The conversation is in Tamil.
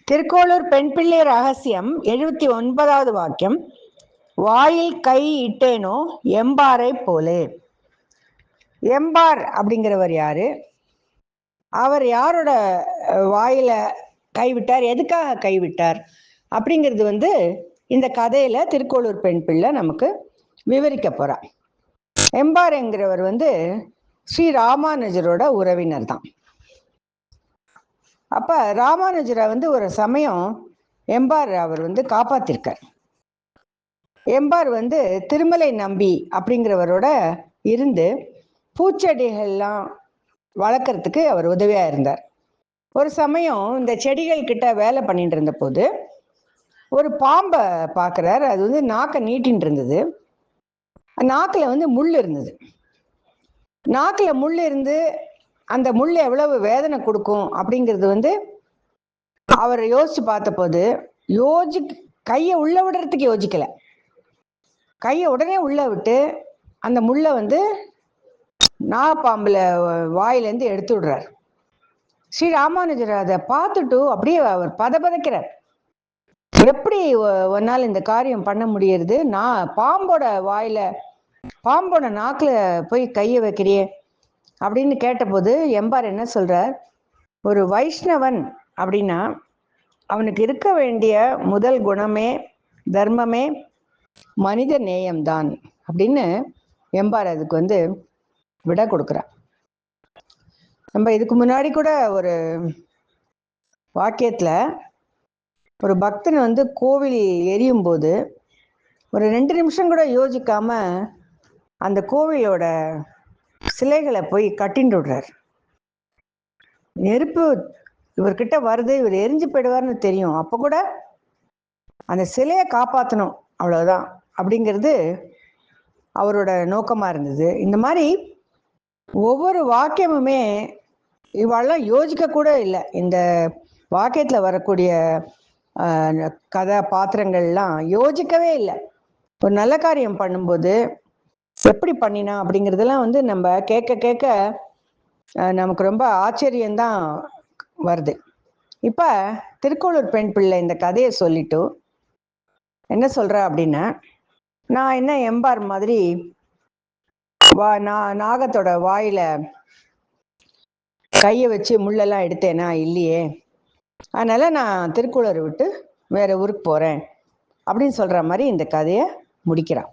திருக்கோளூர் பெண் பிள்ளை ரகசியம் 79வது வாக்கியம். வாயில் கை இட்டேனோ எம்பாரை போலே. எம்பார் அப்படிங்கிறவர் யாரு? அவர் யாரோட வாயில கைவிட்டார், எதுக்காக கைவிட்டார் அப்படிங்கிறது இந்த கதையில திருக்கோளூர் பெண் பிள்ளை நமக்கு விவரிக்க போறார். எம்பார்ங்கிறவர் ஸ்ரீ ராமானுஜரோட உறவினர் தான். அப்ப ராமானுஜரை ஒரு சமயம் எம்பார் அவர் காப்பாத்திருக்கார். எம்பார் திருமலை நம்பி அப்படிங்கிறவரோட இருந்து பூச்செடிகள்லாம் வளர்க்கறதுக்கு அவர் உதவியா இருந்தார். ஒரு சமயம் இந்த செடிகள் கிட்ட வேலை பண்ணிட்டு இருந்த போது ஒரு பாம்பை பார்க்குறார். அது நாக்கை நீட்டின்னு இருந்தது. நாக்கில் முள் இருந்தது. நாக்கில் முள் இருந்து அந்த முள் எவ்வளவு வேதனை கொடுக்கும் அப்படிங்கிறது அவர் யோசிச்சு பார்த்த போது கையை உள்ள விடுறதுக்கு யோசிக்கல. கையை உடனே உள்ள விட்டு அந்த முள்ளை நாகப்பாம்புல வாயிலேருந்து எடுத்து விடுறார். ஸ்ரீ ராமானுஜர் அதை பார்த்துட்டு அப்படியே அவர் பதபதைக்கிறார். எப்படி ஒன்னால் இந்த காரியம் பண்ண முடியறது? நான் பாம்போட நாக்குல போய் கையை வைக்கிறியே அப்படின்னு கேட்டபோது எம்பார் என்ன சொல்றார்? ஒரு வைஷ்ணவன் அப்படின்னா அவனுக்கு இருக்க வேண்டிய முதல் குணமே தர்மமே மனித நேயம்தான் அப்படின்னு எம்பார் அதுக்கு விட கொடுக்குறார். நம்ம இதுக்கு முன்னாடி கூட ஒரு வாக்கியத்துல ஒரு பக்தன் கோவில் எரியும் போது ஒரு 2 நிமிஷம் கூட யோசிக்காம அந்த கோவிலோட சிலைகளை போய் கட்டிண்டு விடுறார். நெருப்பு இவர்கிட்ட வருது, இவர் எரிஞ்சு போயிடுவார்னு தெரியும், அப்ப கூட அந்த சிலையை காப்பாற்றணும் அவ்வளவுதான் அப்படிங்கிறது அவரோட நோக்கமா இருந்தது. இந்த மாதிரி ஒவ்வொரு வாக்கியமுமே இவாளெல்லாம் யோசிக்க கூட இல்லை. இந்த வாக்கியத்துல வரக்கூடிய கதாபாத்திரங்கள்லாம் யோசிக்கவே இல்லை. ஒரு நல்ல காரியம் பண்ணும்போது எப்படி பண்ணினா அப்படிங்கிறதெல்லாம் நம்ம கேட்க கேட்க நமக்கு ரொம்ப ஆச்சரியம்தான் வருது. இப்ப திருக்கோளூர் பெண் பிள்ளை இந்த கதையை சொல்லிட்டு என்ன சொல்ற அப்படின்னா, நான் என்ன எம்பார் மாதிரி நாகத்தோட வாயில கையை வச்சு முள்ளெல்லாம் எடுத்தேனா? இல்லையே. அதனால நான் திருக்கோளூரை விட்டு வேற ஊருக்கு போறேன் அப்படின்னு சொல்ற மாதிரி இந்த கதையை முடிக்கிறான்.